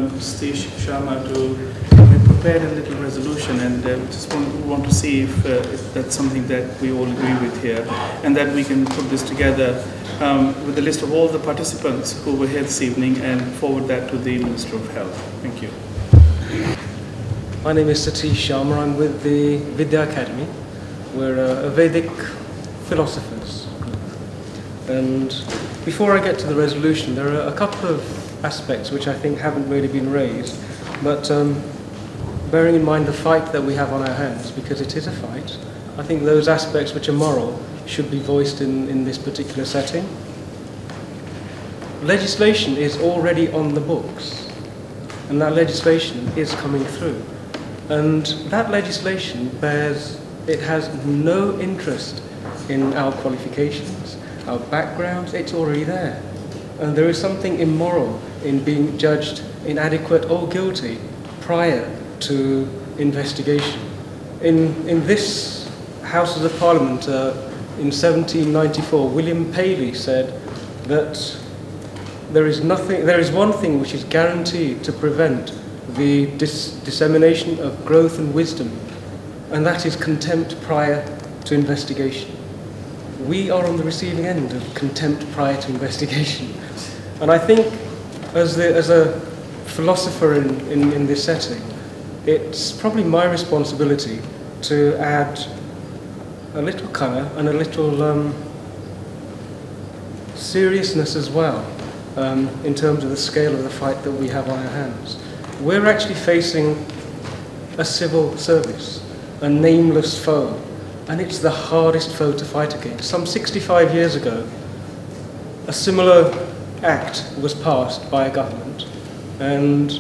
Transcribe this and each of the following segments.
Satish, Sharma to prepare a little resolution, and just want to see if that's something that we all agree with here, and that we can put this together with a list of all the participants who were here this evening and forward that to the Minister of Health. Thank you. My name is Satish Sharma. I'm with the Vidya Academy. We're a Vedic philosophers group. And before I get to the resolution, there are a couple of aspects which I think haven't really been raised. But bearing in mind the fight that we have on our hands, because it is a fight, I think those aspects which are moral should be voiced in this particular setting. Legislation is already on the books, and that legislation is coming through. And that legislation has no interest in our qualifications, our backgrounds. It's already there. And there is something immoral in being judged inadequate or guilty prior to investigation. In this Houses of Parliament in 1794, William Paley said that there is one thing which is guaranteed to prevent the dissemination of growth and wisdom, and that is contempt prior to investigation. We are on the receiving end of contempt prior to investigation. And I think as a philosopher in this setting, it's probably my responsibility to add a little colour and a little seriousness as well in terms of the scale of the fight that we have on our hands. We're actually facing a civil service, a nameless foe, and it's the hardest foe to fight against. Some 65 years ago, a similar act was passed by a government, and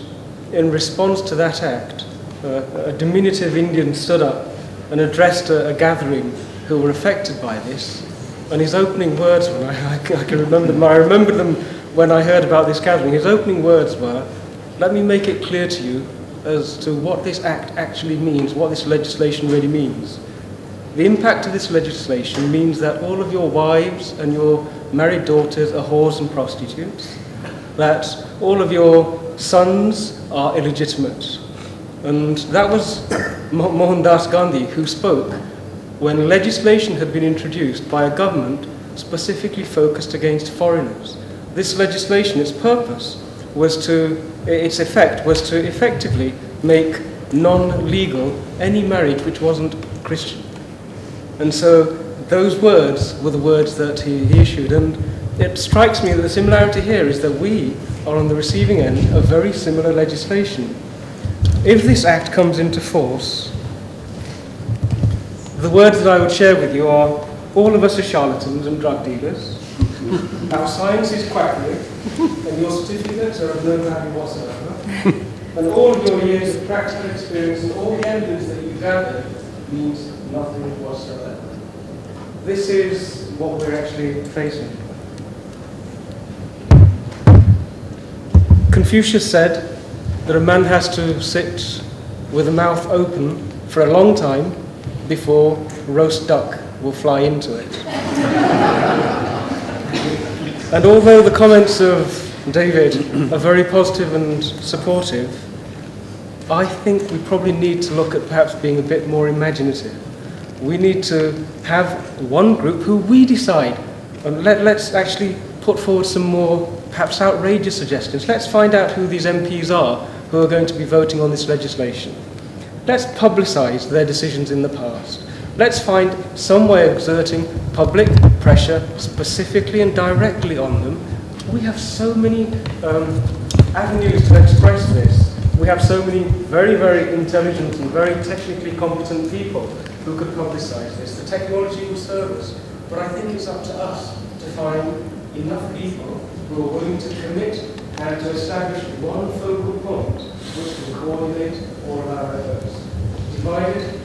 in response to that act, a diminutive Indian stood up and addressed a gathering who were affected by this, and his opening words were, I can remember them, I remembered them when I heard about this gathering. His opening words were, "Let me make it clear to you as to what this act actually means, what this legislation really means. The impact of this legislation means that all of your wives and your married daughters are whores and prostitutes, that all of your sons are illegitimate." And that was Mohandas Gandhi who spoke when legislation had been introduced by a government specifically focused against foreigners. This legislation, its purpose its effect was to effectively make non-legal any marriage which wasn't Christian. And so those words were the words that he issued. And it strikes me that the similarity here is that we are on the receiving end of very similar legislation. If this act comes into force, the words that I would share with you are, all of us are charlatans and drug dealers. Our science is quackery, and your certificates are of no value whatsoever. And all of your years of practical experience and all the evidence that you gathered means nothing whatsoever. This is what we're actually facing. Confucius said that a man has to sit with a mouth open for a long time before roast duck will fly into it. And although the comments of David are very positive and supportive, I think we probably need to look at perhaps being a bit more imaginative. We need to have one group who we decide, and let's actually put forward some more perhaps outrageous suggestions. Let's find out who these MPs are who are going to be voting on this legislation. Let's publicise their decisions in the past. Let's find some way of exerting public pressure specifically and directly on them. We have so many avenues to express this. We have so many very, very intelligent and very technically competent people who could publicise this. The technology will serve us, but I think it's up to us to find enough people who are willing to commit and to establish one focal point which can coordinate all of our efforts. Divided,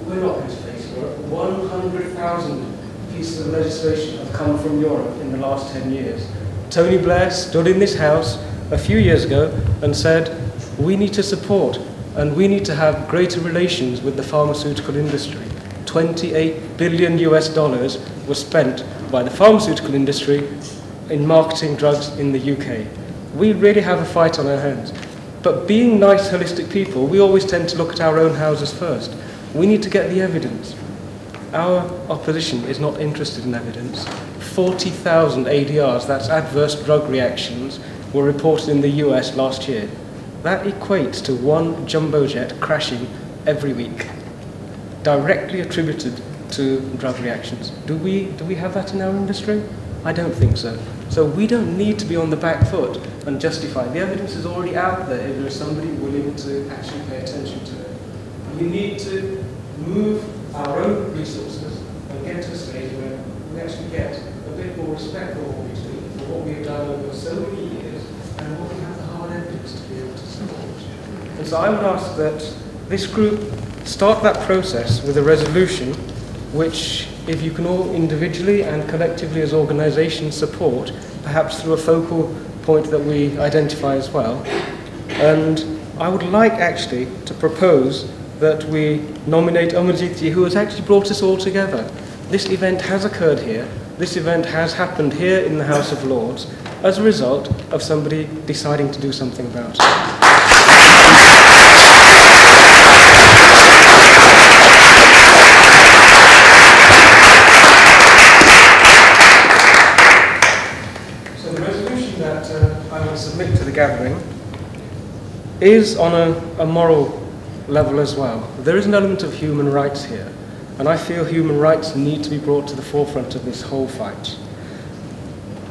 we're not going to face Europe. 100,000 pieces of legislation have come from Europe in the last 10 years. Tony Blair stood in this House a few years ago and said, we need to support and we need to have greater relations with the pharmaceutical industry. $28 billion was spent by the pharmaceutical industry in marketing drugs in the UK. We really have a fight on our hands. But being nice, holistic people, we always tend to look at our own houses first. We need to get the evidence. Our opposition is not interested in evidence. 40,000 ADRs, that's adverse drug reactions, were reported in the US last year. That equates to one jumbo jet crashing every week, directly attributed to drug reactions. Do we have that in our industry? I don't think so. So we don't need to be on the back foot and justify. The evidence is already out there if there's somebody willing to actually pay attention to it. We need to move our own resources and get to a stage where we actually get a bit more respect for what we do, for what we have done over so many years, and what we have the hard evidence to be able to support. And so I would ask that this group start that process with a resolution which, if you can all individually and collectively as organisations support, perhaps through a focal point that we identify as well. And I would like actually to propose that we nominate Amarjit, who has actually brought us all together. This event has occurred here. This event has happened here in the House of Lords as a result of somebody deciding to do something about it. Submit to the gathering is on a moral level as well. There is an element of human rights here, and I feel human rights need to be brought to the forefront of this whole fight.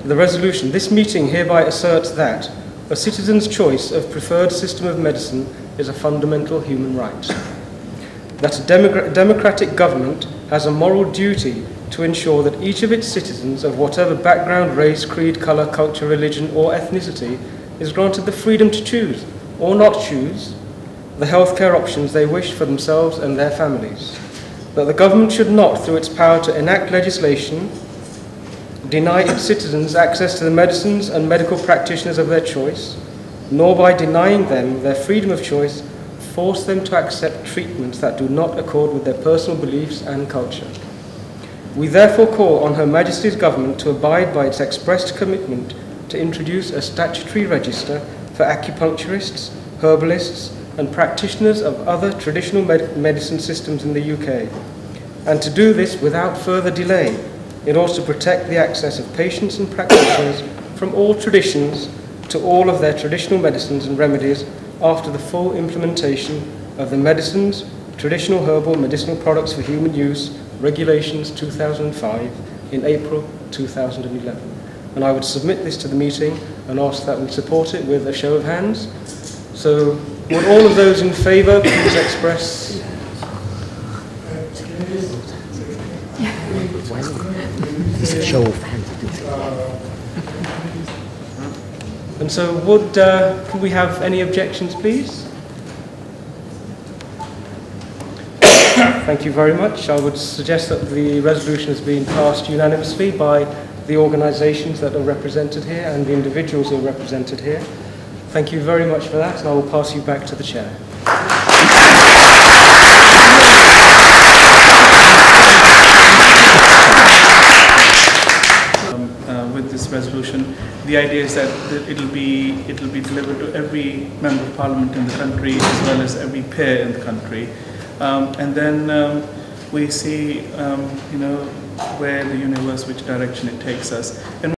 The resolution, this meeting hereby asserts that a citizen's choice of preferred system of medicine is a fundamental human right, that a democratic government has a moral duty to ensure that each of its citizens, of whatever background, race, creed, colour, culture, religion or ethnicity, is granted the freedom to choose, or not choose, the healthcare options they wish for themselves and their families. That the government should not, through its power to enact legislation, deny its citizens access to the medicines and medical practitioners of their choice, nor by denying them their freedom of choice, force them to accept treatments that do not accord with their personal beliefs and culture. We therefore call on Her Majesty's Government to abide by its expressed commitment to introduce a statutory register for acupuncturists, herbalists and practitioners of other traditional medicine systems in the UK, and to do this without further delay in order to protect the access of patients and practitioners from all traditions to all of their traditional medicines and remedies after the full implementation of the Medicines, Traditional Herbal Medicinal Products for Human Use Regulations 2005 in April 2011. And I would submit this to the meeting and ask that we support it with a show of hands. So would all of those in favour please express? It's a show of hands. And so could we have any objections, please? Thank you very much. I would suggest that the resolution has been passed unanimously by the organisations that are represented here and the individuals who are represented here. Thank you very much for that, and I will pass you back to the Chair. With this resolution, the idea is that it'll be delivered to every member of Parliament in the country as well as every peer in the country. And then we see, where the universe, which direction it takes us. And